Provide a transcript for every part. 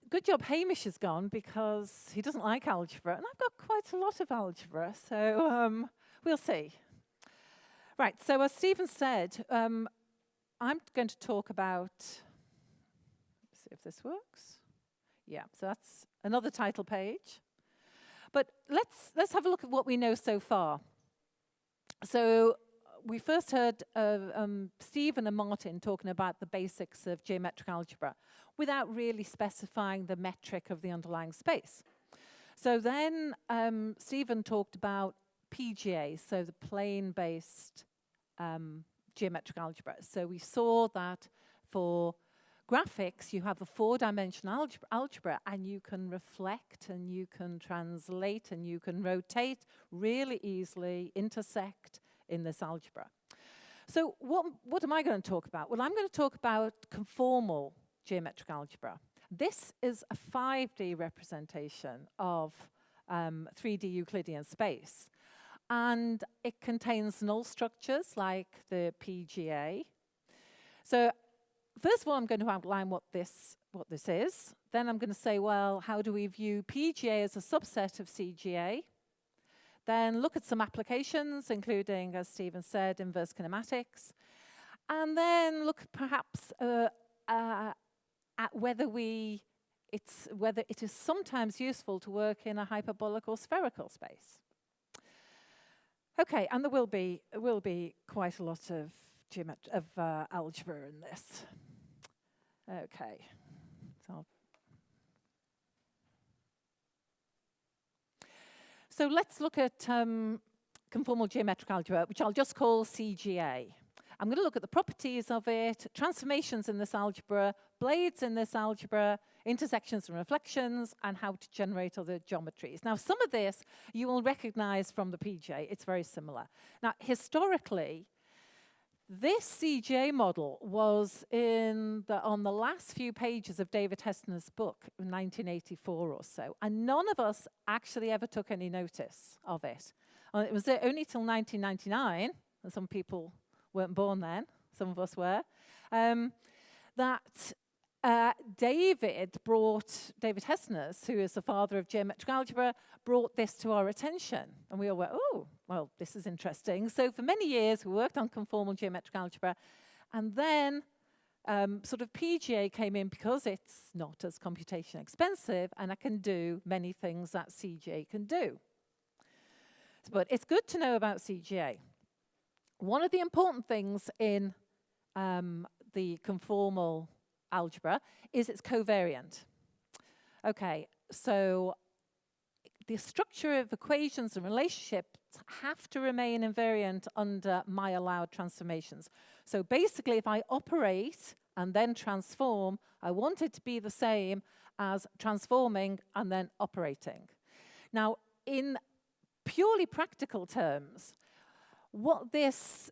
Good job Hamish is gone because he doesn't like algebra, and I've got quite a lot of algebra, so we'll see. Right, so as Stephen said, I'm going to talk about, let's see if this works. Yeah, so that's another title page. But let's have a look at what we know so far. So we first heard Stephen and Martin talking about the basics of geometric algebra without really specifying the metric of the underlying space. So then Stephen talked about PGA, so the plane-based geometric algebra. So we saw that for graphics, you have a four-dimensional algebra, and you can reflect, and you can translate, and you can rotate really easily, intersect in this algebra. So what am I going to talk about? Well, I'm going to talk about conformal geometric algebra. This is a 5D representation of 3D Euclidean space. And it contains null structures like the PGA. So first of all, I'm going to outline what this is. Then I'm going to say, well, how do we view PGA as a subset of CGA? Then look at some applications, including, as Stephen said, inverse kinematics. And then look perhaps at whether it is sometimes useful to work in a hyperbolic or spherical space. Okay, and there will be quite a lot of algebra in this. Okay, so let's look at conformal geometric algebra, which I'll just call CGA. I'm going to look at the properties of it, transformations in this algebra, blades in this algebra, intersections and reflections, and how to generate other geometries. Now, some of this you will recognize from the PGA. It's very similar. Now, historically, this CGA model was on the last few pages of David Hessner's book in 1984 or so, and none of us actually ever took any notice of it. It was only till 1999, and some people weren't born then, some of us were, that David Hessner, who is the father of geometric algebra, brought this to our attention. And we all went, oh, well, this is interesting. So for many years, we worked on conformal geometric algebra. And then sort of PGA came in because it's not as computationally expensive, and I can do many things that CGA can do. But it's good to know about CGA. One of the important things in the conformal algebra is it's covariant. Okay, so the structure of equations and relationships have to remain invariant under my allowed transformations. So basically, if I operate and then transform, I want it to be the same as transforming and then operating. Now, in purely practical terms, what this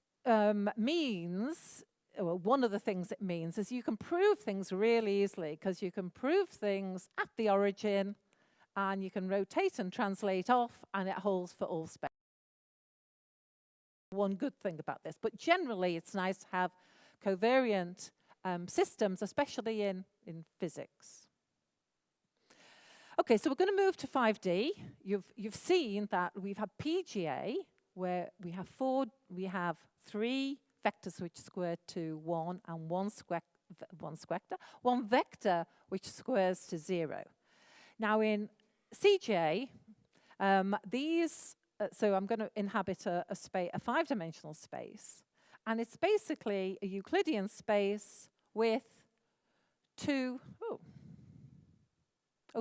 means, well, one of the things it means is you can prove things really easily, because you can prove things at the origin, and you can rotate and translate off, and it holds for all space. One good thing about this, but generally it's nice to have covariant systems, especially in physics. Okay, so we're going to move to 5D. You've seen that we've had PGA, where we have three vectors which square to 1, and one vector which squares to 0. Now in CGA, so I'm going to inhabit a 5-dimensional space, and it's basically a Euclidean space with two,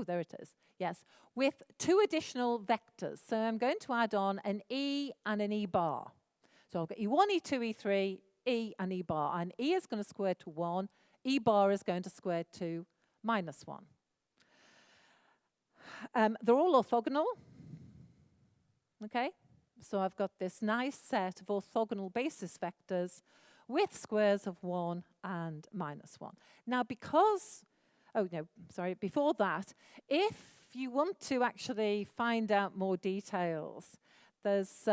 there it is, yes, with two additional vectors. So I'm going to add on an E and an E bar. So I've got E1, E2, E3, E and E bar. And E is going to square to 1. E bar is going to square to -1. They're all orthogonal. Okay? So I've got this nice set of orthogonal basis vectors with squares of 1 and -1. Now, before that, if you want to actually find out more details, there's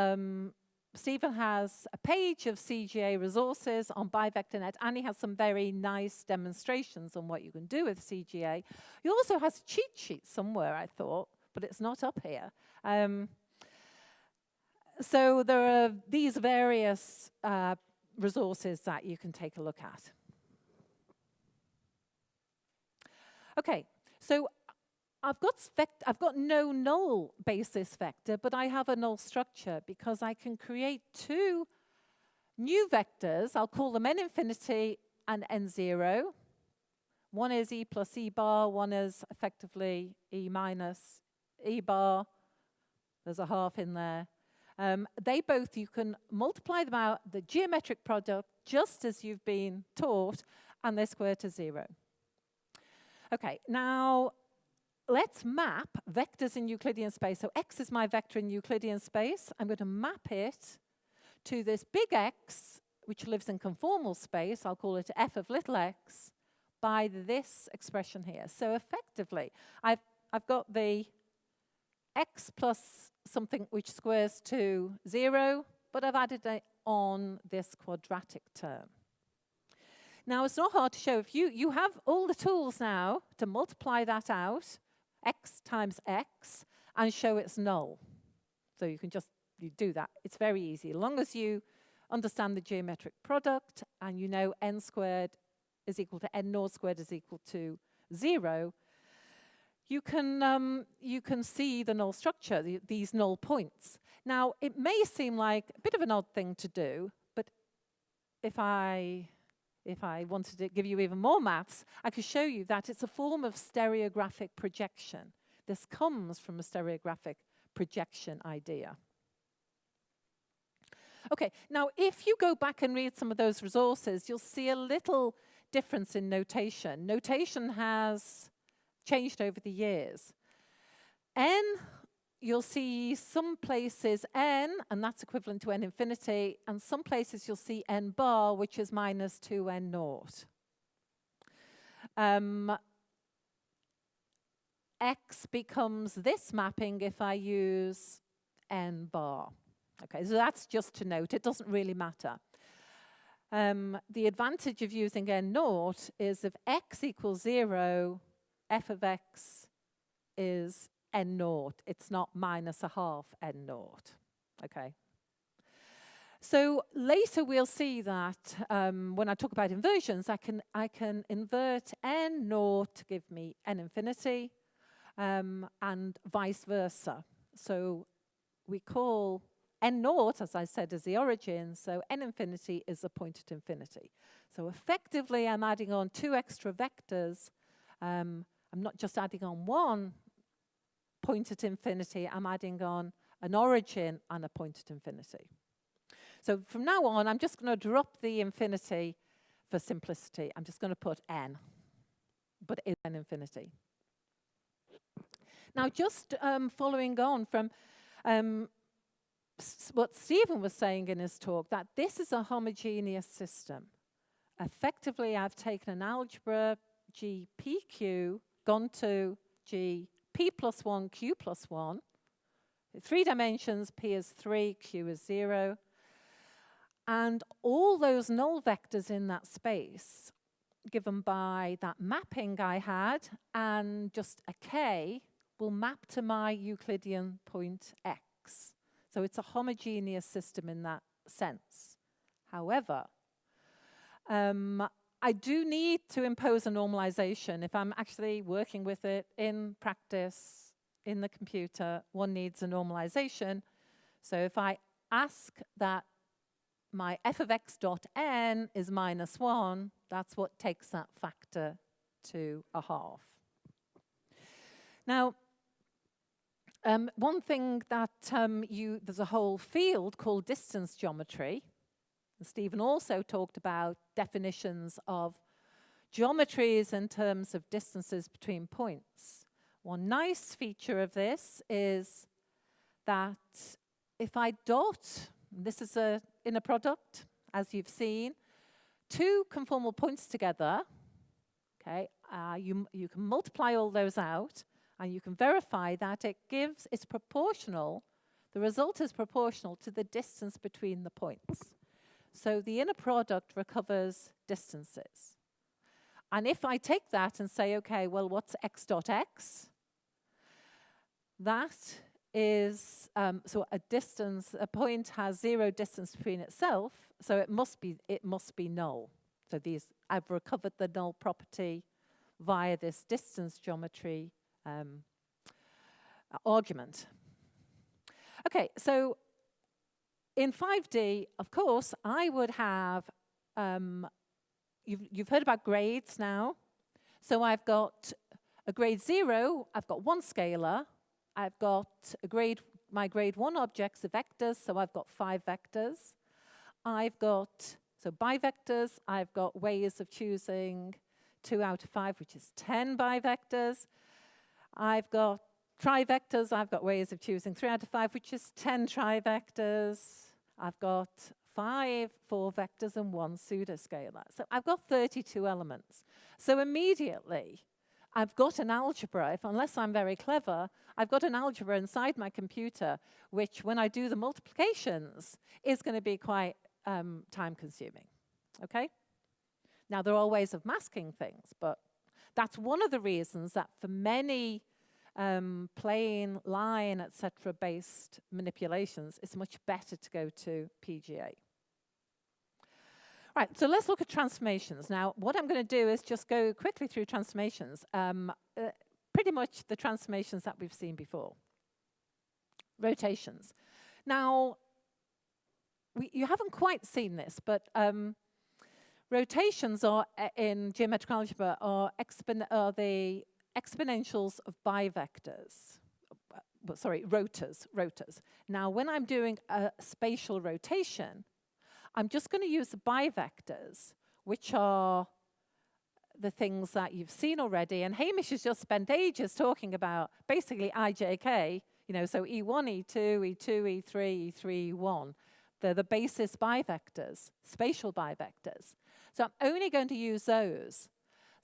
Stephen has a page of CGA resources on BivectorNet, and he has some very nice demonstrations on what you can do with CGA. He also has a cheat sheet somewhere, I thought, but it's not up here. So there are these various resources that you can take a look at. Okay, so I've got no null basis vector, but I have a null structure because I can create two new vectors. I'll call them n infinity and n0. One is e plus e bar, one is effectively e minus e bar. There's a half in there. They both, you can multiply them out, the geometric product, just as you've been taught, and they square to 0. Okay, now let's map vectors in Euclidean space. So x is my vector in Euclidean space. I'm going to map it to this big X, which lives in conformal space. I'll call it f of little x, by this expression here. So effectively, I've got the x plus something which squares to 0, but I've added it on this quadratic term. Now, it's not hard to show. If you have all the tools now to multiply that out, x times x, and show it's null. So you can just do that. It's very easy. As long as you understand the geometric product and you know n squared is equal to n naught squared is equal to 0, you can see the null structure, these null points. Now, it may seem like a bit of an odd thing to do, but if I wanted to give you even more maths, I could show you that it's a form of stereographic projection. This comes from a stereographic projection idea. Okay, now if you go back and read some of those resources, you'll see a little difference in notation. Notation has changed over the years. N, you'll see some places n, and that's equivalent to n infinity, and some places you'll see n bar, which is minus 2n naught. X becomes this mapping if I use n bar. Okay, so that's just to note. It doesn't really matter. The advantage of using n naught is if x equals 0, f of x is n naught. It's not minus a half n naught. Okay. So later we'll see that when I talk about inversions, I can invert n naught to give me n infinity, and vice versa. So we call n naught, as I said, as the origin. So n infinity is a point at infinity. So effectively, I'm adding on two extra vectors. I'm not just adding on one point at infinity, I'm adding on an origin and a point at infinity. So from now on, I'm just going to drop the infinity for simplicity. I'm just going to put n, but it's n infinity. Now, just following on from what Stephen was saying in his talk, that this is a homogeneous system. Effectively, I've taken an algebra G PQ, gone to G P plus 1, Q plus 1. 3 dimensions, P is 3, Q is 0. And all those null vectors in that space, given by that mapping I had, and just a K, will map to my Euclidean point X. So it's a homogeneous system in that sense. However, I do need to impose a normalization. If I'm actually working with it in practice, in the computer, one needs a normalization. So if I ask that my f of x dot n is minus 1, that's what takes that factor to a half. Now, one thing that there's a whole field called distance geometry. And Stephen also talked about definitions of geometries in terms of distances between points. One nice feature of this is that if I dot, this is a inner product, as you've seen, two conformal points together, okay, you can multiply all those out, and you can verify that it's proportional, the result is proportional to the distance between the points. So the inner product recovers distances. And if I take that and say, okay, well, what's x dot x? That is, so a point has 0 distance between itself, so it must be null. So I've recovered the null property via this distance geometry argument. Okay, so in 5D, of course, I would have, you've heard about grades now. So I've got a grade 0, I've got one scalar. I've got my grade 1 objects are vectors, so I've got 5 vectors. So bivectors, I've got ways of choosing 2 out of 5, which is 10 bivectors. I've got trivectors, I've got ways of choosing 3 out of 5, which is 10 trivectors. I've got 5 4 vectors and 1 pseudoscalar. So I've got 32 elements. So immediately, I've got an algebra, unless I'm very clever, I've got an algebra inside my computer, which when I do the multiplications, is going to be quite time-consuming, okay? Now, there are ways of masking things, but that's one of the reasons that for many plane, line, etc. based manipulations, it's much better to go to PGA. Right, so let's look at transformations. Now, what I'm going to do is just go quickly through transformations. Pretty much the transformations that we've seen before. Rotations. Now, you haven't quite seen this, but rotations are in geometric algebra are the exponentials of bivectors. Rotors. Now, when I'm doing a spatial rotation, I'm just going to use the bivectors, which are the things that you've seen already. And Hamish has just spent ages talking about basically IJK, so E1, E2, E2, E3, E3, E1. They're the basis bivectors, spatial bivectors. So I'm only going to use those.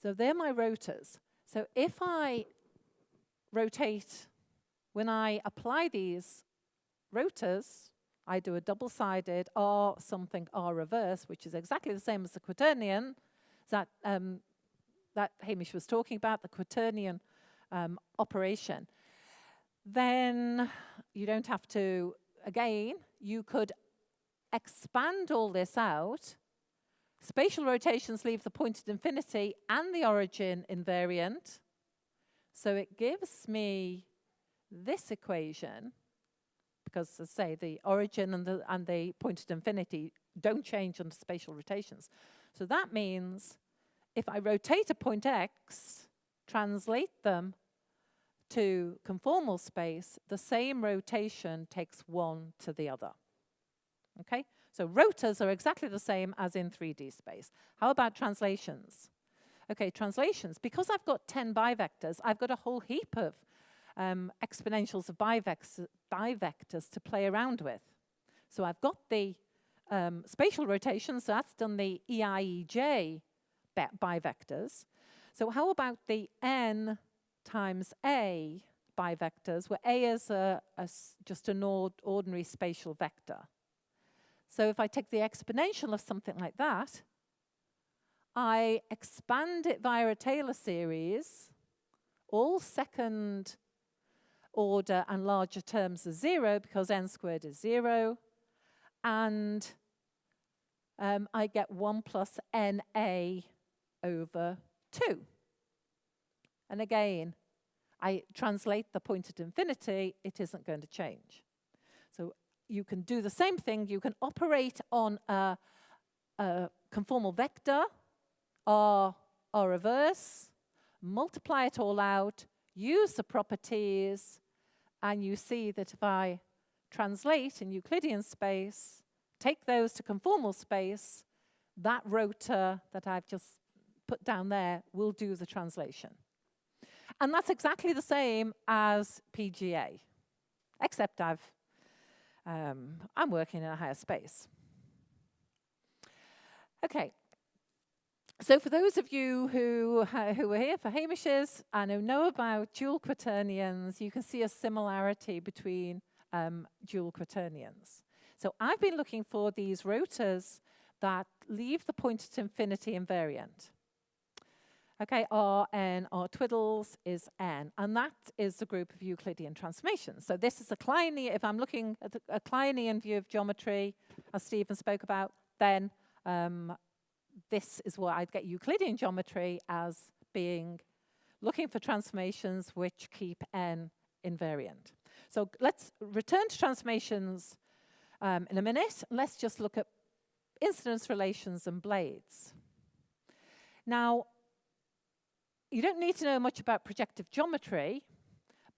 So they're my rotors. So if I rotate, when I apply these rotors, I do a double-sided R something R reverse, which is exactly the same as the quaternion that Hamish was talking about, the quaternion operation. Then you don't have to, again, you could expand all this out. Spatial rotations leave the point at infinity and the origin invariant. So it gives me this equation, because, as I say, the origin and the point at infinity don't change under spatial rotations. So that means if I rotate a point x, translate them to conformal space, the same rotation takes one to the other. Okay? So rotors are exactly the same as in 3D space. How about translations? Okay, translations. Because I've got 10 bivectors, I've got a whole heap of exponentials of bivectors to play around with. So I've got the spatial rotation, so that's done the EIEJ bivectors. So how about the n times a bivectors, where a is just an ordinary spatial vector. So if I take the exponential of something like that, I expand it via a Taylor series, all second order and larger terms are 0 because n squared is 0, and I get 1 plus NA over 2. And again, I translate the point at infinity, it isn't going to change. So you can do the same thing. You can operate on a conformal vector, R reverse, multiply it all out, use the properties, and you see that if I translate in Euclidean space, take those to conformal space, that rotor that I've just put down there will do the translation. And that's exactly the same as PGA, except I'm working in a higher space. Okay. So for those of you who were here for Hamish's and who know about dual quaternions, you can see a similarity between dual quaternions. So I've been looking for these rotors that leave the point at infinity invariant. Okay, Rn, R twiddles is n, and that is the group of Euclidean transformations. So this is a Kleinian, if I'm looking at a Kleinian view of geometry, as Stephen spoke about, then this is what I'd get Euclidean geometry as being looking for transformations which keep n invariant. So let's return to transformations in a minute. Let's just look at incidence relations and blades. Now, you don't need to know much about projective geometry,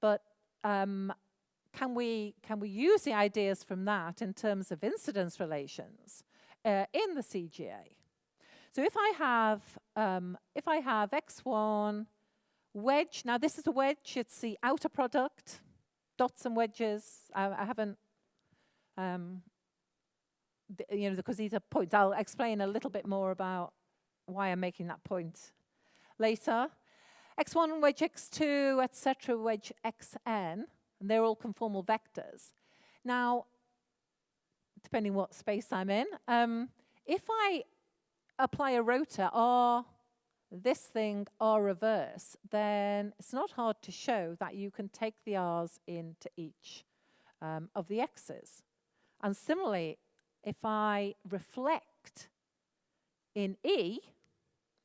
but can we use the ideas from that in terms of incidence relations in the CGA? So if I have x1 wedge, now this is a wedge, it's the outer product, dots and wedges. I haven't, because these are points. I'll explain a little bit more about why I'm making that point later. x1, wedge x2, etc., wedge xn, and they're all conformal vectors. Now, depending what space I'm in, if I apply a rotor R, this thing R reverse, then it's not hard to show that you can take the R's into each of the X's. And similarly, if I reflect in E,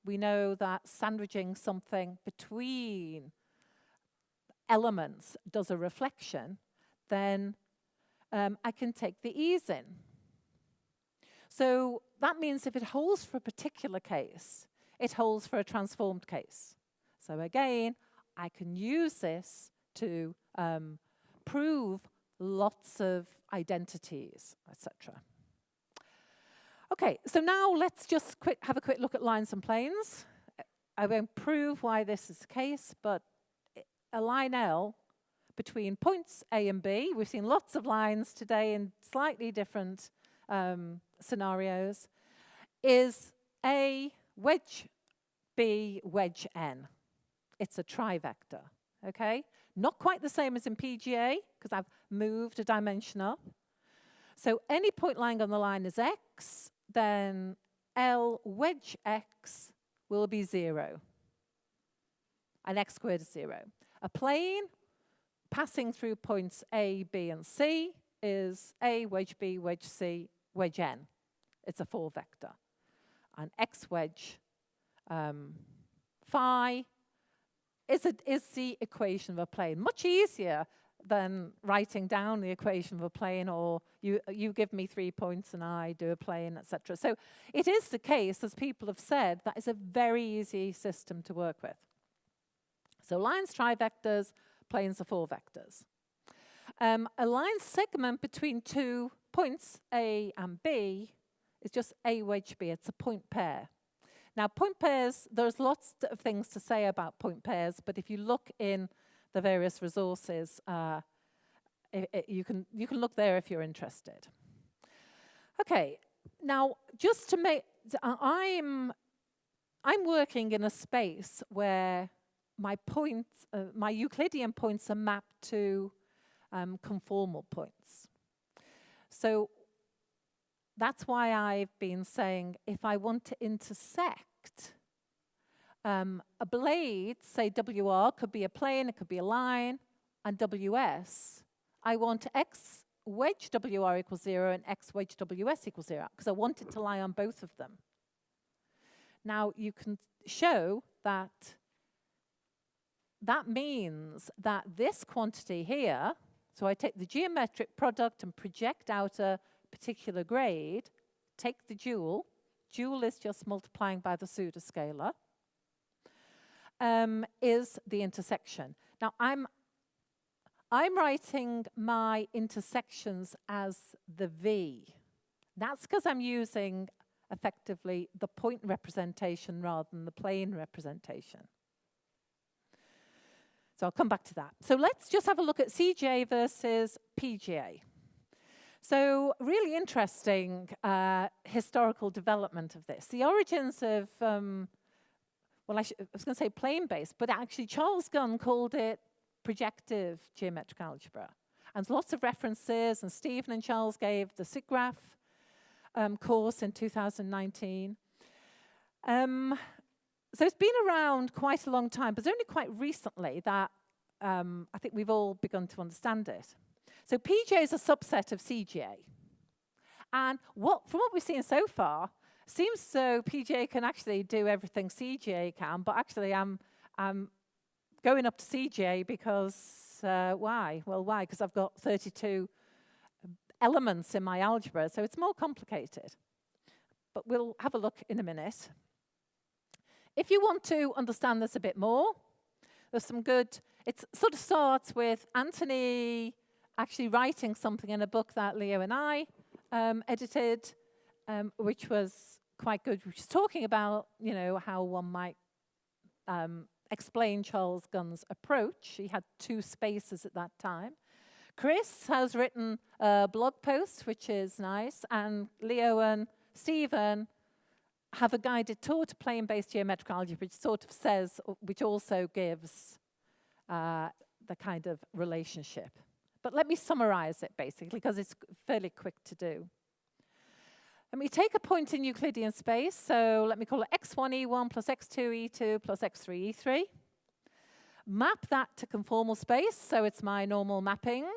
we know that sandwiching something between elements does a reflection, then I can take the E's in. So that means if it holds for a particular case, it holds for a transformed case. So again, I can use this to prove lots of identities, etc. Okay, so now let's just have a quick look at lines and planes. I won't prove why this is the case, but a line L between points A and B, we've seen lots of lines today in slightly different scenarios, is A wedge B wedge N. It's a trivector, okay? Not quite the same as in PGA, because I've moved a dimension up. So any point lying on the line is X, then L wedge X will be 0. And X squared is 0. A plane passing through points A, B, and C is A wedge B wedge C wedge N. It's a 4 vector. And X wedge phi is the equation of a plane. Much easier than writing down the equation of a plane, or you give me 3 points and I do a plane, etc. So it is the case, as people have said, that is a very easy system to work with. So lines trivectors, planes are 4 vectors. A line segment between 2 points A and B is just A wedge B. It's a point pair. Now, point pairs, there's lots of things to say about point pairs, but if you look in the various resources, you can look there if you're interested. Okay, now just to make, I'm working in a space where my points, my Euclidean points are mapped to conformal points. So that's why I've been saying if I want to intersect a blade, say WR, could be a plane, it could be a line, and WS, I want X wedge WR equals 0 and X wedge WS equals 0, because I want it to lie on both of them. Now, you can show that that means that this quantity here, so I take the geometric product and project out a particular grade, take the dual is just multiplying by the pseudoscalar, is the intersection. Now, I'm writing my intersections as the V. That's because I'm using, effectively, the point representation rather than the plane representation. So I'll come back to that. So let's just have a look at CGA versus PGA. So really interesting historical development of this. The origins of, well, I was going to say plane-based, but actually Charles Gunn called it projective geometric algebra. and lots of references, and Stephen and Charles gave the SIGGRAPH course in 2019. So it's been around quite a long time, but it's only quite recently that I think we've all begun to understand it. So PGA is a subset of CGA. And from what we've seen so far, seems so PGA can actually do everything CGA can, but actually I'm going up to CGA because, why? Well, why? Because I've got 32 elements in my algebra, so it's more complicated. But we'll have a look in a minute. If you want to understand this a bit more, there's some good, it sort of starts with Anthony actually writing something in a book that Leo and I edited, which was quite good, which is talking about, you know, how one might explain Charles Gunn's approach. He had 2 spaces at that time. Chris has written a blog post, which is nice, and Leo and Stephen have a guided tour to plane-based geometric algebra, which sort of says, which also gives the kind of relationship. But let me summarize it, basically, because it's fairly quick to do. Let me take a point in Euclidean space, so let me call it x1, e1 plus x2, e2 plus x3, e3. Map that to conformal space, so it's my normal mapping.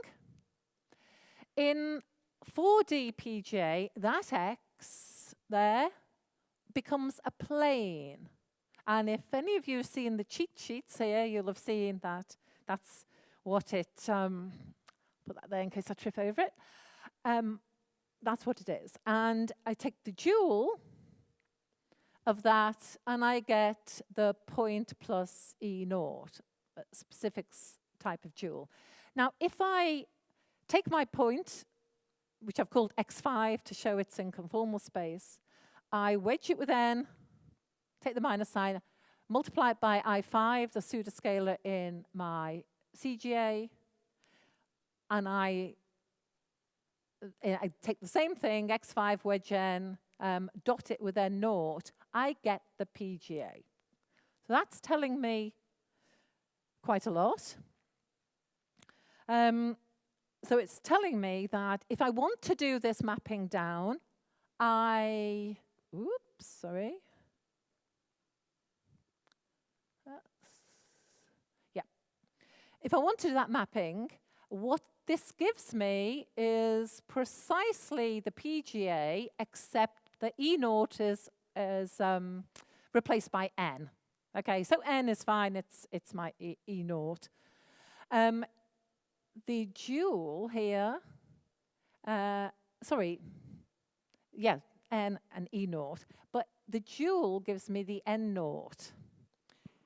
In 4D PGA, that x there becomes a plane. And if any of you have seen the cheat sheets here, you'll have seen that that's what it, put that there in case I trip over it. That's what it is. And I take the dual of that, and I get the point plus E naught, a specific type of dual. Now, if I take my point, which I've called x5 to show it's in conformal space, I wedge it with n, take the minus sign, multiply it by I5, the pseudoscalar in my CGA, and I take the same thing, x5 wedge n, dot it with n naught, I get the PGA. So that's telling me quite a lot. So it's telling me that if I want to do this mapping down, If I want to do that mapping, what this gives me is precisely the PGA, except the E naught is replaced by n. Okay, so n is fine, it's my E naught. The dual here, n and E naught, but the dual gives me the n naught.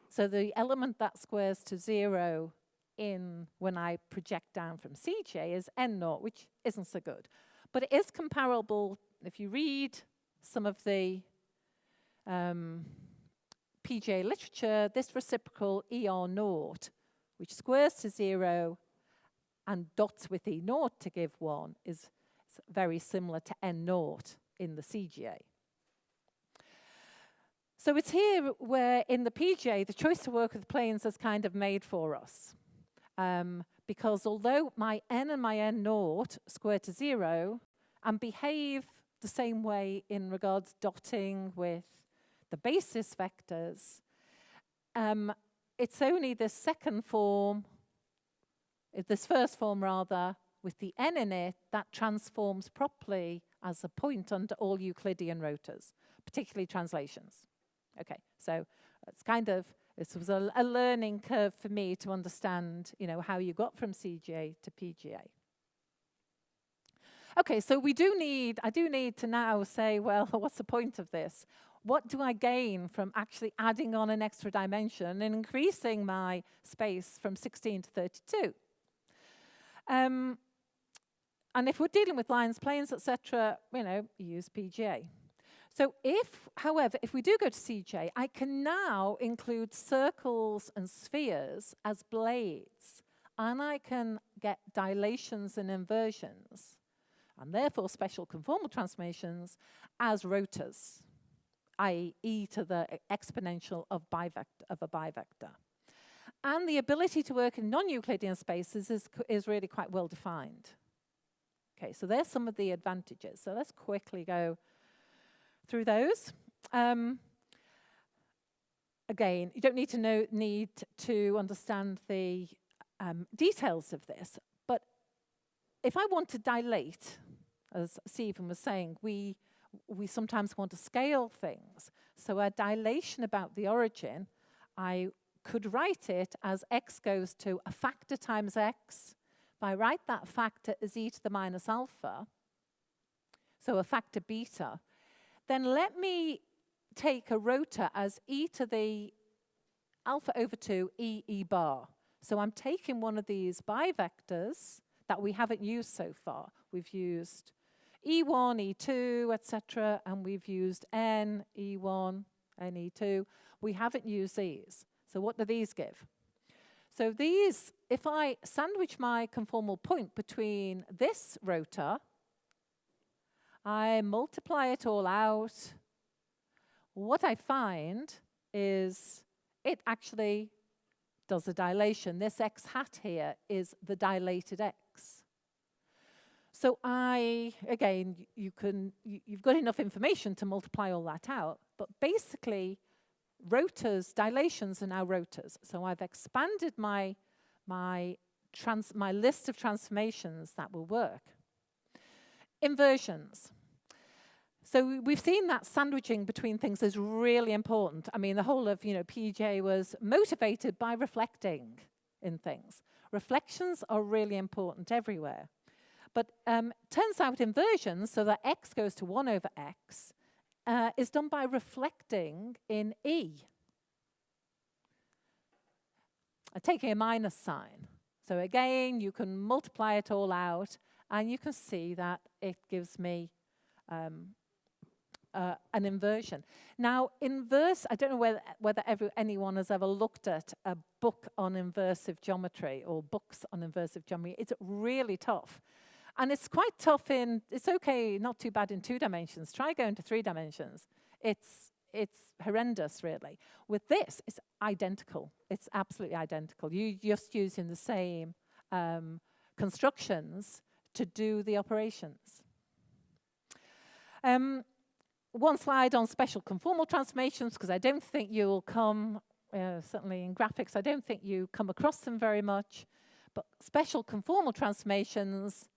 So the element that squares to 0 in when I project down from CJ is n naught, which isn't so good. But it is comparable, if you read some of the PGA literature, this reciprocal ER naught, which squares to 0 and dots with E naught to give 1, is very similar to n naught in the CGA. So it's here where in the PGA, the choice to work with planes is kind of made for us. Because although my n and my n naught square to 0 and behave the same way in regards dotting with the basis vectors, it's only this second form, this first form rather, with the n in it, that transforms properly as a point under all Euclidean rotors, particularly translations. Okay, so it's kind of, this was a learning curve for me to understand, you know, how you got from CGA to PGA. Okay, so I do need to now say, well, what's the point of this? What do I gain from actually adding on an extra dimension and increasing my space from 16 to 32? And if we're dealing with lines, planes, etc., you know, you use PGA. So however, if we do go to CJ, I can now include circles and spheres as blades, and I can get dilations and inversions, and therefore special conformal transformations as rotors, i.e. e to the exponential of a bivector. And the ability to work in non-Euclidean spaces is really quite well defined. Okay, so there's some of the advantages. So let's quickly go through those. Again, you don't need to understand the details of this, but if I want to dilate, as Stephen was saying, we sometimes want to scale things. So a dilation about the origin, I could write it as x goes to a factor times x. If I write that factor as e to the minus alpha, so a factor beta, then let me take a rotor as e to the alpha over 2 e bar. So I'm taking one of these bivectors that we haven't used so far. We've used E1, E2, etc., and we've used N, E1, and E2. We haven't used these. So what do these give? So these, if I sandwich my conformal point between this rotor, I multiply it all out, what I find is it actually does a dilation. This x hat here is the dilated x. So again, you've got enough information to multiply all that out, but basically, rotors, dilations are now rotors. So I've expanded my list of transformations that will work. Inversions. So we've seen that sandwiching between things is really important. I mean, the whole of PJ was motivated by reflecting in things. Reflections are really important everywhere. But turns out inversions, so that x goes to 1 over x, is done by reflecting in E. Taking a minus sign. So again, you can multiply it all out, and you can see that it gives me an inversion. Now, I don't know whether anyone has ever looked at a book on inversive geometry or books on inversive geometry. It's really tough. And it's quite tough it's okay, not too bad in 2 dimensions. Try going to 3 dimensions. It's horrendous, really. With this, it's identical. It's absolutely identical. You're just using the same constructions to do the operations. One slide on special conformal transformations, because I don't think you'll come, certainly in graphics, I don't think you come across them very much. But special conformal transformations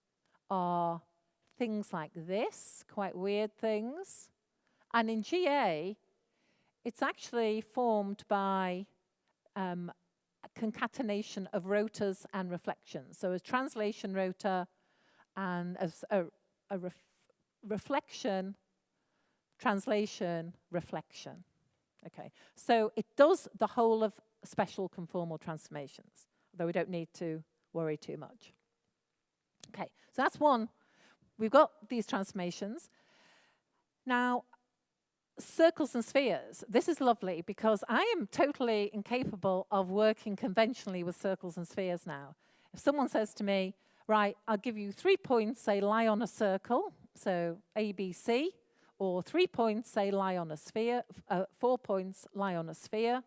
are things like this, quite weird things. And in GA, it's actually formed by a concatenation of rotors and reflections. So a translation rotor and as a reflection, translation, reflection. Okay, so it does the whole of special conformal transformations, although we don't need to worry too much. Okay, so that's one. We've got these transformations. Now, circles and spheres. This is lovely because I am totally incapable of working conventionally with circles and spheres now. If someone says to me, right, I'll give you 3 points, say lie on a circle, so A, B, C, or 3 points, say lie on a sphere, 4 points, lie on a sphere.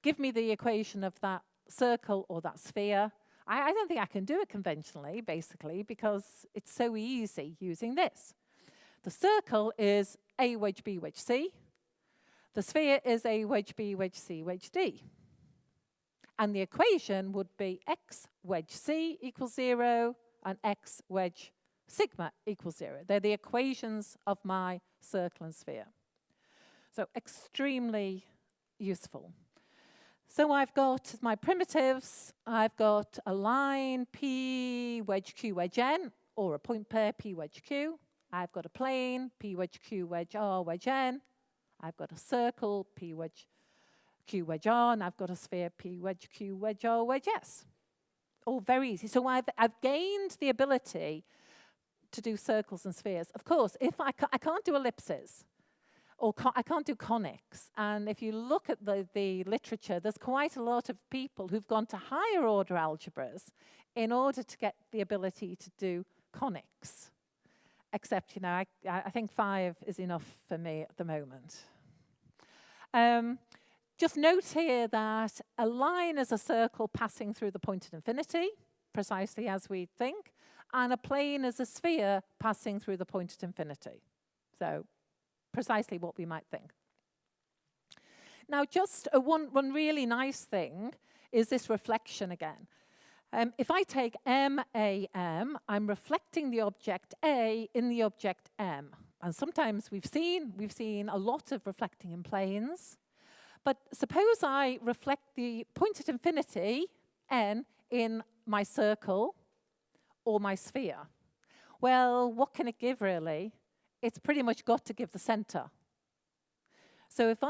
Give me the equation of that circle or that sphere. I don't think I can do it conventionally, basically, because it's so easy using this. The circle is A wedge B wedge C. The sphere is A wedge B wedge C wedge D. And the equation would be X wedge C equals 0 and X wedge sigma equals 0. They're the equations of my circle and sphere. So extremely useful. So I've got my primitives. I've got a line P wedge Q wedge N, or a point pair P wedge Q. I've got a plane P wedge Q wedge R wedge N. I've got a circle P wedge Q wedge R, and I've got a sphere P wedge Q wedge R wedge S. All very easy. So I've gained the ability to do circles and spheres. Of course, if I can't do ellipses, or I can't do conics. And if you look at the literature, there's quite a lot of people who've gone to higher order algebras in order to get the ability to do conics. Except, I think 5 is enough for me at the moment. Just note here that a line is a circle passing through the point at infinity, precisely as we think, and a plane is a sphere passing through the point at infinity. So precisely what we might think. Now, just one really nice thing is this reflection again. If I take M, A, M, I'm reflecting the object A in the object M. And sometimes we've seen a lot of reflecting in planes. But suppose I reflect the point at infinity, N, in my circle or my sphere. Well, what can it give, really? It's pretty much got to give the center. So if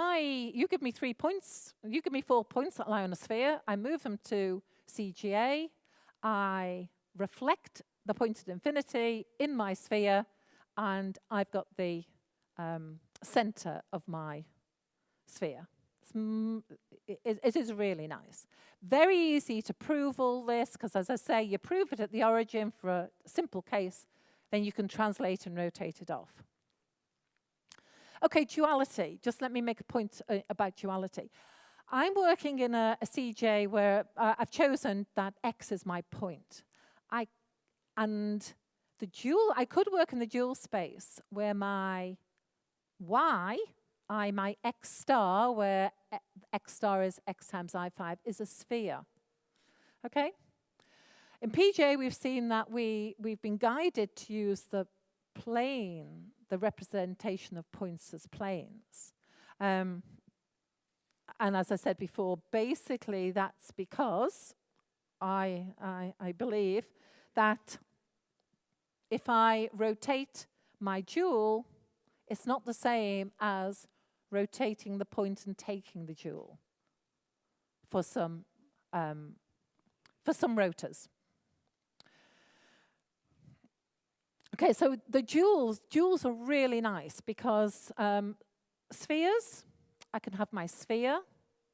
you give me 3 points, you give me 4 points that lie on a sphere, I move them to CGA, I reflect the point at infinity in my sphere, and I've got the center of my sphere. It is really nice. Very easy to prove all this, because as I say, you prove it at the origin for a simple case, then you can translate and rotate it off. Okay, duality. Just let me make a point about duality. I'm working in a CJ where I've chosen that X is my point. I could work in the dual space where my Y, my X star, where X star is X times I5, is a sphere. Okay? In PJ, we've seen that we've been guided to use the plane, the representation of points as planes. And as I said before, basically that's because I believe that if I rotate my dual, it's not the same as rotating the point and taking the dual for some rotors. Okay, so the duals are really nice because spheres, I can have my sphere,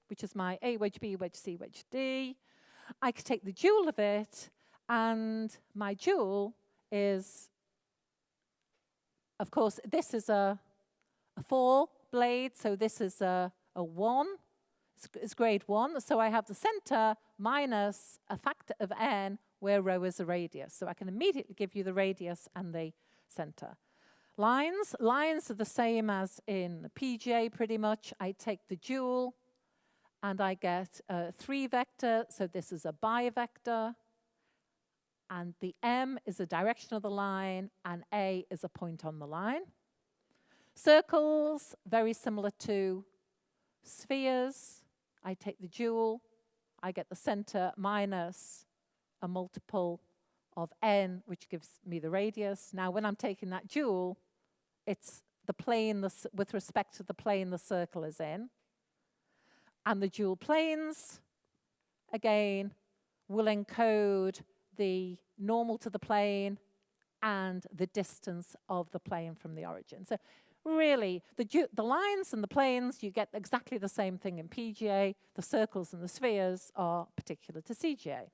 which is my A wedge, B wedge, C wedge, D. I could take the dual of it, and my dual is, of course, this is a 4 blade, so this is a 1. It's grade 1, so I have the center minus a factor of n, where rho is a radius. So I can immediately give you the radius and the center. Lines are the same as in PJ pretty much. I take the dual and I get a 3 vector, so this is a bivector. And the M is the direction of the line and A is a point on the line. Circles, very similar to spheres. I take the dual, I get the center minus a multiple of n, which gives me the radius. Now, when I'm taking that dual, it's the plane with respect to the plane the circle is in. And the dual planes, again, will encode the normal to the plane and the distance of the plane from the origin. So really, the lines and the planes, you get exactly the same thing in PGA. The circles and the spheres are particular to CGA.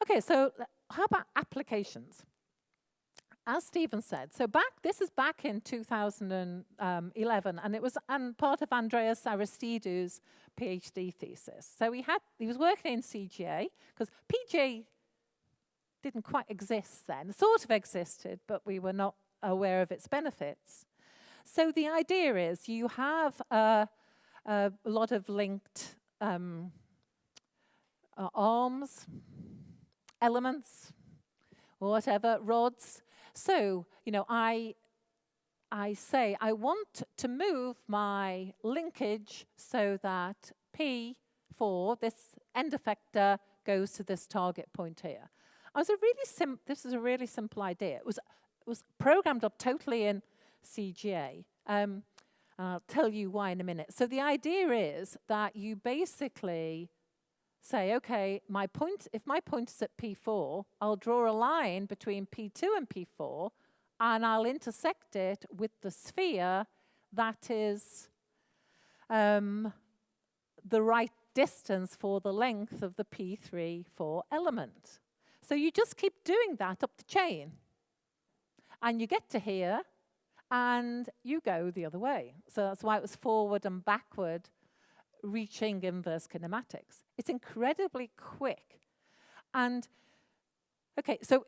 Okay, so how about applications? As Stephen said, so this is back in 2011, and it was part of Andreas Aristidou's PhD thesis. So he was working in CGA, because PJ didn't quite exist then. It sort of existed, but we were not aware of its benefits. So the idea is you have a lot of linked arms, elements, or whatever, rods. So, I say I want to move my linkage so that P4, this end effector, goes to this target point here. This is a really simple idea. It was programmed up totally in CGA. I'll tell you why in a minute. So the idea is that you basically say, okay, if my point is at P4, I'll draw a line between P2 and P4, and I'll intersect it with the sphere that is the right distance for the length of the P3-4 element. So you just keep doing that up the chain. And you get to here, and you go the other way. So that's why it was forward and backward, reaching inverse kinematics. It's incredibly quick. And, okay, so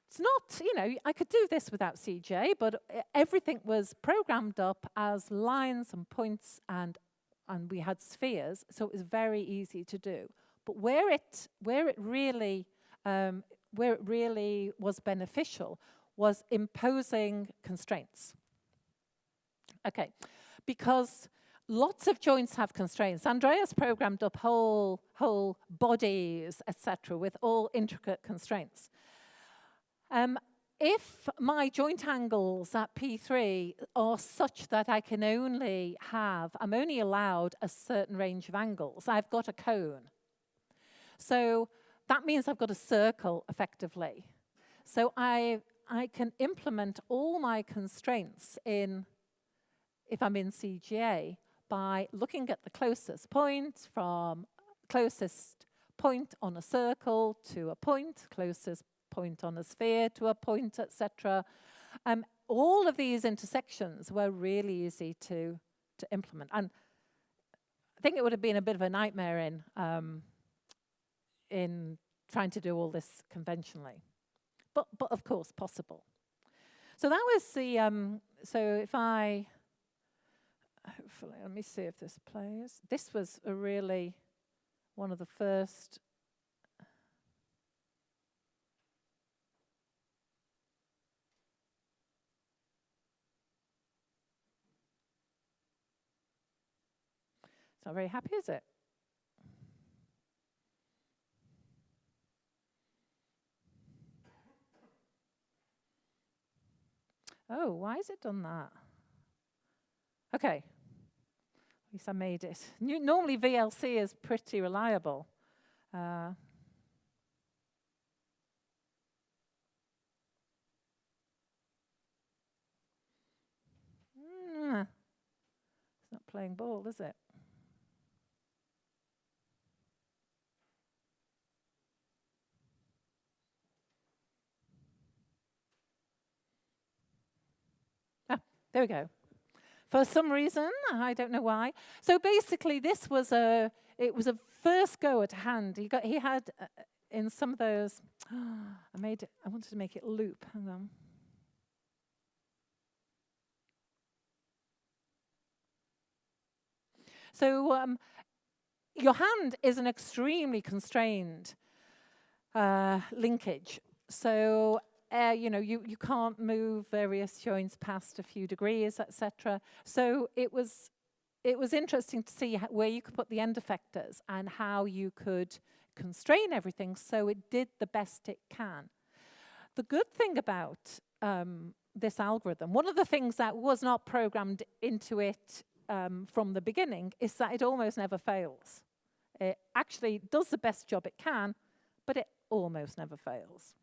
it's not, you know, I could do this without CJ, but everything was programmed up as lines and points, and we had spheres, so it was very easy to do. But where it really was beneficial was imposing constraints. Okay, because lots of joints have constraints. Andreas programmed up whole bodies, etc., with all intricate constraints. If my joint angles at P3 are such that I'm only allowed a certain range of angles, I've got a cone. So that means I've got a circle, effectively. So I can implement all my constraints if I'm in CGA, by looking at the closest point, from closest point on a circle to a point, closest point on a sphere to a point, etc. All of these intersections were really easy to implement. And I think it would have been a bit of a nightmare in trying to do all this conventionally. But of course, possible. So that was the, so if I, hopefully, let me see if this plays. This was one of the first. It's not very happy, is it? Oh, why has it done that? Okay. At least I made it. Normally VLC is pretty reliable. It's not playing ball, is it? There we go. For some reason, I don't know why. So basically, it was a first go at hand. He had in some of those. I wanted to make it loop. Hang on. So your hand is an extremely constrained linkage. So you can't move various joints past a few degrees, etc. So it was interesting to see where you could put the end effectors and how you could constrain everything so it did the best it can. The good thing about this algorithm, one of the things that was not programmed into it from the beginning, is that it almost never fails. It actually does the best job it can, but it almost never fails.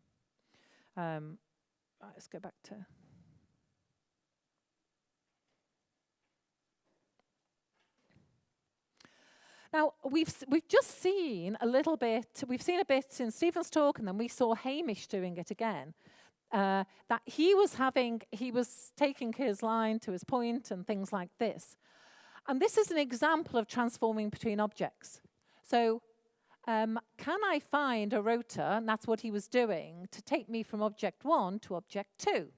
Right, let's go back to. Now we've just seen a little bit. We've seen a bit in Stephen's talk, and then we saw Hamish doing it again. That he was taking his line to his point and things like this. And this is an example of transforming between objects. So can I find a rotor, and that's what he was doing, to take me from object 1 to object 2?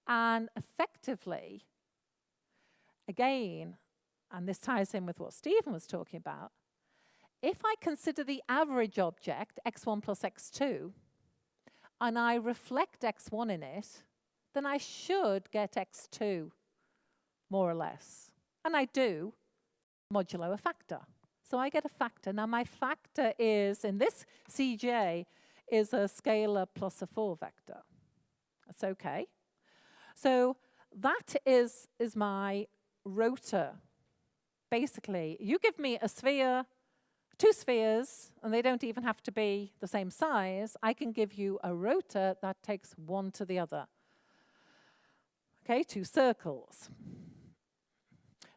And effectively, again, and this ties in with what Stephen was talking about, if I consider the average object, x1 plus x2, and I reflect x1 in it, then I should get x2, more or less. And I do, modulo a factor. So I get a factor. Now my factor is, in this CJ, is a scalar plus a 4 vector. That's okay. So that is my rotor. Basically, you give me a sphere, 2 spheres, and they don't even have to be the same size. I can give you a rotor that takes one to the other. Okay, 2 circles.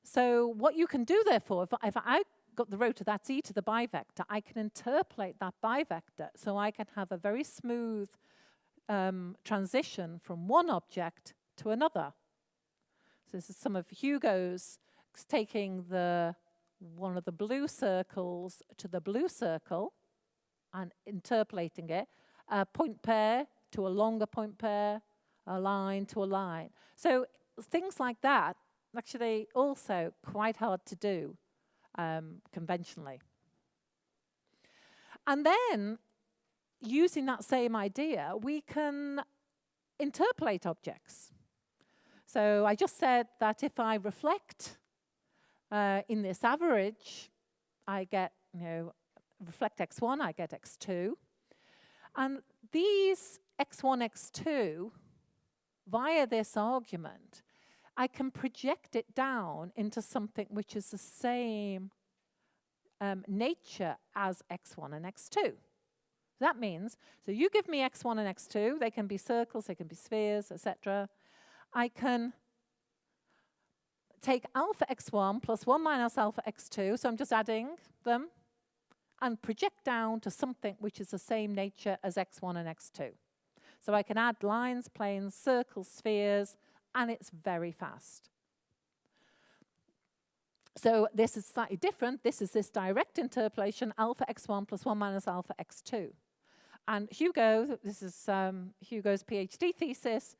So what you can do, therefore, if I got the rotor that's e to the bivector, I can interpolate that bivector, so I can have a very smooth transition from one object to another. So this is some of Hugo's taking one of the blue circles to the blue circle and interpolating it, a point pair to a longer point pair, a line to a line. So things like that, actually also quite hard to do conventionally. And then, using that same idea, we can interpolate objects. So I just said that if I reflect in this average, I get, reflect x1, I get x2. And these x1, x2, via this argument, I can project it down into something which is the same nature as x1 and x2. That means, so you give me x1 and x2, they can be circles, they can be spheres, etc. I can take alpha x1 plus 1 minus alpha x2, so I'm just adding them, and project down to something which is the same nature as x1 and x2. So I can add lines, planes, circles, spheres, and it's very fast. So this is slightly different. This is this direct interpolation, alpha x1 plus 1 minus alpha x2. And Hugo, this is Hugo's PhD thesis,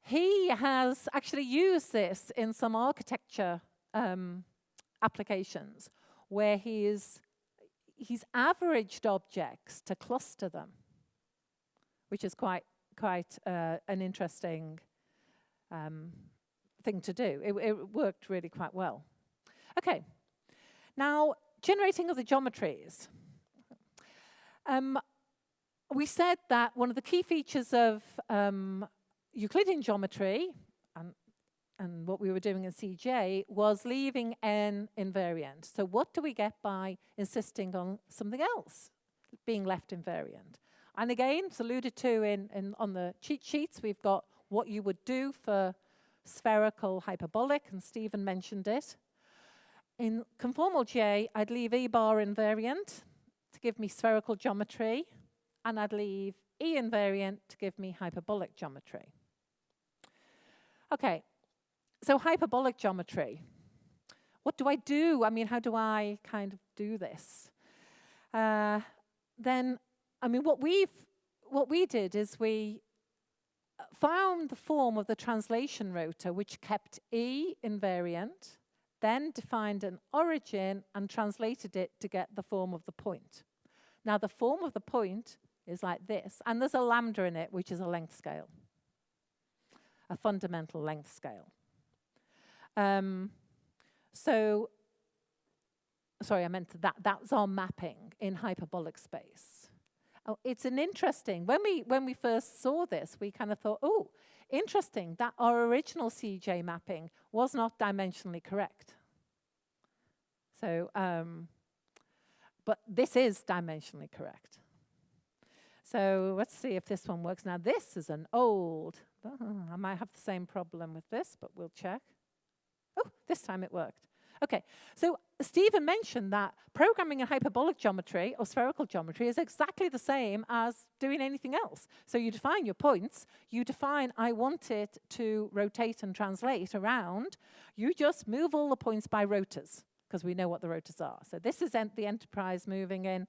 he has actually used this in some architecture applications where he's averaged objects to cluster them, which is quite an interesting thing to do. It worked really quite well. Okay, now generating of the geometries. We said that one of the key features of Euclidean geometry and what we were doing in CJ was leaving n invariant. So what do we get by insisting on something else being left invariant? And again, it's alluded to on the cheat sheets. We've got what you would do for spherical hyperbolic, and Stephen mentioned it. In conformal J, I'd leave E bar invariant to give me spherical geometry, and I'd leave E invariant to give me hyperbolic geometry. Okay, so hyperbolic geometry. What do I do? I mean, how do I kind of do this? Then, I mean, what we did is we found the form of the translation rotor, which kept E invariant, then defined an origin and translated it to get the form of the point. Now, the form of the point is like this, and there's a lambda in it, which is a length scale, a fundamental length scale. Sorry, I meant that's our mapping in hyperbolic space. Oh, it's an interesting, when we first saw this, we kind of thought, oh, interesting, that our original CJ mapping was not dimensionally correct. So, but this is dimensionally correct. So let's see if this one works. Now this is an old, I might have the same problem with this, but we'll check. Oh, this time it worked. Okay, so Stephen mentioned that programming in hyperbolic geometry or spherical geometry is exactly the same as doing anything else. So you define your points, you define I want it to rotate and translate around, you just move all the points by rotors, because we know what the rotors are. So this is the enterprise moving in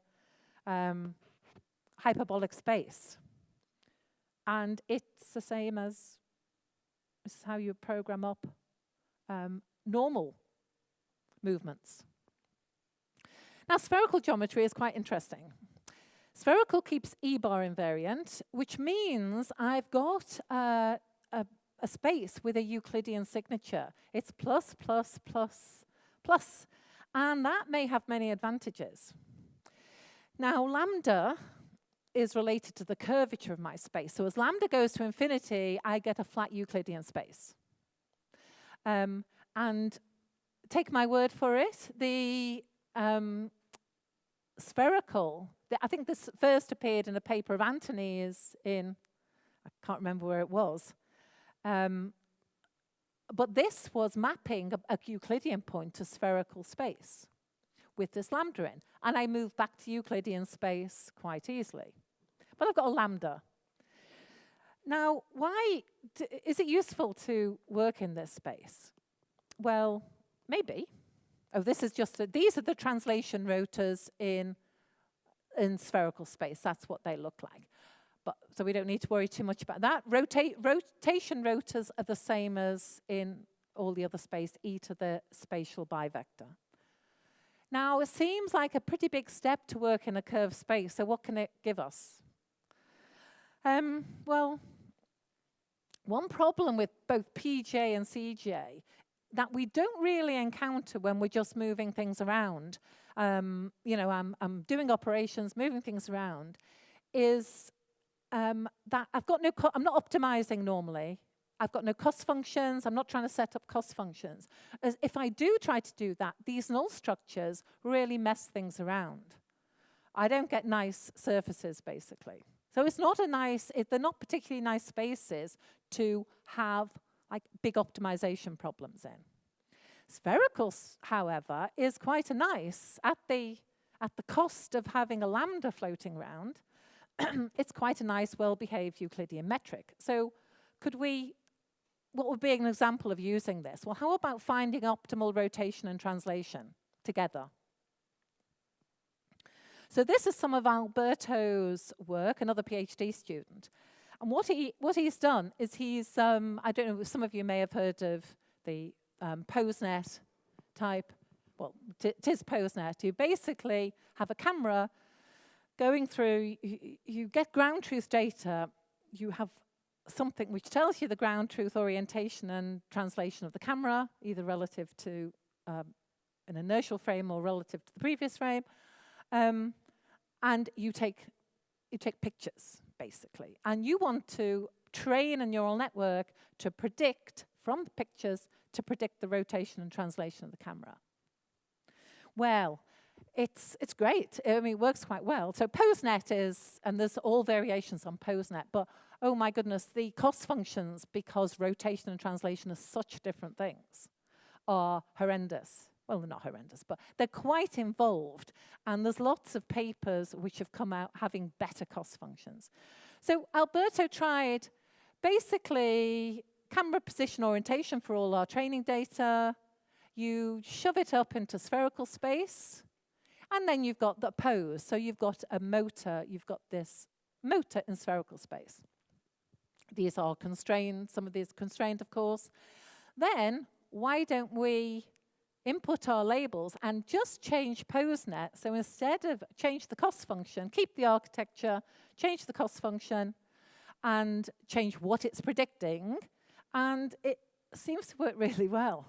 hyperbolic space. And it's the same as this is how you program up normal movements. Now, spherical geometry is quite interesting. Spherical keeps E bar invariant, which means I've got a space with a Euclidean signature. It's plus, plus, plus, plus. And that may have many advantages. Now, lambda is related to the curvature of my space. So as lambda goes to infinity, I get a flat Euclidean space. And take my word for it, the spherical, I think this first appeared in a paper of Antony's in, I can't remember where it was. But this was mapping a Euclidean point to spherical space with this lambda in. And I moved back to Euclidean space quite easily. But I've got a lambda. Now, why is it useful to work in this space? Well, maybe. Oh, this is just, these are the translation rotors in spherical space. That's what they look like. But, so we don't need to worry too much about that. Rotation rotors are the same as in all the other space, e to the spatial bivector. Now, it seems like a pretty big step to work in a curved space, so what can it give us? Well, one problem with both PJ and CJ that we don't really encounter when we're just moving things around, you know, I'm doing operations, moving things around, is that I'm not optimizing normally. I've got no cost functions. I'm not trying to set up cost functions. As if I do try to do that, these null structures really mess things around. I don't get nice surfaces, basically. So it's not a nice, they're not particularly nice spaces to have like big optimization problems in. Spherical, however, is quite a nice, at the cost of having a lambda floating around, it's quite a nice, well-behaved Euclidean metric. So what would be an example of using this? Well, how about finding optimal rotation and translation together? So this is some of Alberto's work, another PhD student. And what he's done is he's, I don't know, some of you may have heard of the PoseNet type, well, it is PoseNet. You basically have a camera going through, you get ground truth data, you have something which tells you the ground truth orientation and translation of the camera, either relative to an inertial frame or relative to the previous frame. And you take pictures, basically. And you want to train a neural network to predict, from the pictures, to predict the rotation and translation of the camera. Well, it's great. I mean, it works quite well. So PoseNet is, and there's all variations on PoseNet, but oh my goodness, the cost functions, because rotation and translation are such different things, are horrendous. Well, they're not horrendous, but they're quite involved. And there's lots of papers which have come out having better cost functions. So Alberto tried basically camera position orientation for all our training data. You shove it up into spherical space, and then you've got the pose. So you've got a motor. You've got this motor in spherical space. These are constrained. Some of these are constrained, of course. Then why don't we input our labels and just change PoseNet? So instead of change the cost function, keep the architecture, change the cost function, and change what it's predicting, and it seems to work really well.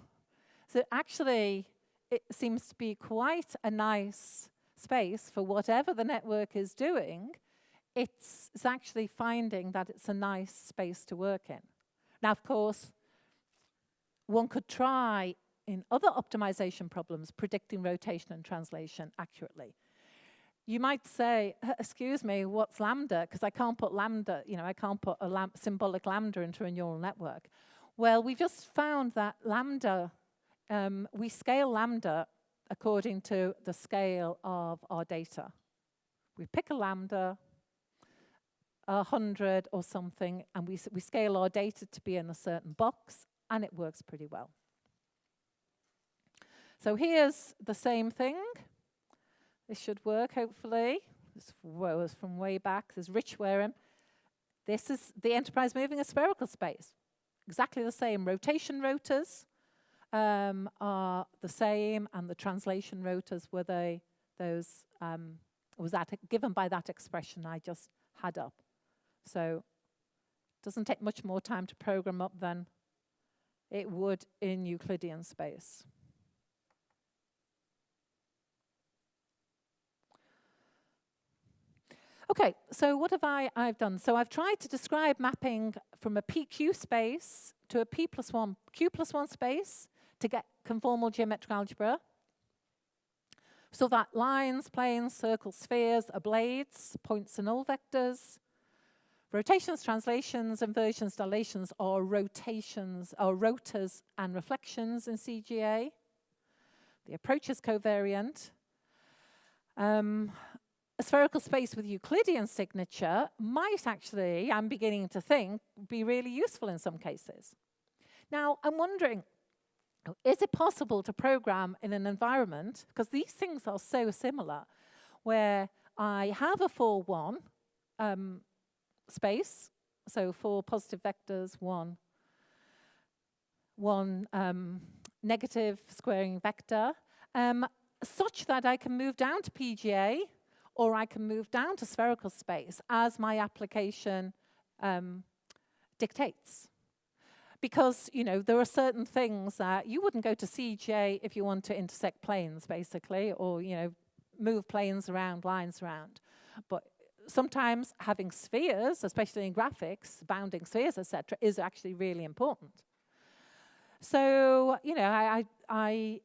So actually, it seems to be quite a nice space for whatever the network is doing. It's actually finding that it's a nice space to work in. Now, of course, one could try in other optimization problems predicting rotation and translation accurately. You might say, excuse me, what's lambda? Because I can't put lambda, you know, I can't put a symbolic lambda into a neural network. Well, we just found that lambda, we scale lambda according to the scale of our data. We pick a lambda, 100 or something, and we scale our data to be in a certain box, and it works pretty well. So here's the same thing. This should work, hopefully. This was from way back. There's Rich Wareham. This is the enterprise moving a spherical space. Exactly the same. Rotation rotors are the same, and the translation rotors were was that given by that expression I just had up. So it doesn't take much more time to program up than it would in Euclidean space. Okay, so what have I've done? So I've tried to describe mapping from a PQ space to a P+1 Q+1 space to get conformal geometric algebra. So that lines, planes, circles, spheres are blades, points are null vectors. Rotations, translations, inversions, dilations are rotations, are rotors and reflections in CGA. The approach is covariant. a spherical space with Euclidean signature might actually, I'm beginning to think, be really useful in some cases. Now, I'm wondering, is it possible to program in an environment, because these things are so similar, where I have a 4-1 space, so 4 positive vectors, one negative squaring vector, such that I can move down to PGA, or I can move down to spherical space as my application dictates. Because, you know, there are certain things that you wouldn't go to CJ if you want to intersect planes, basically, or, you know, move planes around, lines around. But sometimes having spheres, especially in graphics, bounding spheres, etc., is actually really important. So, you know, I'm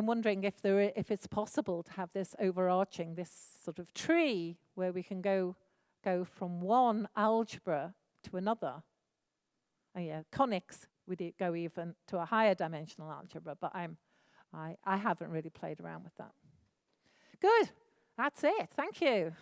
wondering if it's possible to have this overarching, this sort of tree where we can go from one algebra to another. Yeah, conics would go even to a higher dimensional algebra, but I haven't really played around with that. Good, that's it. Thank you.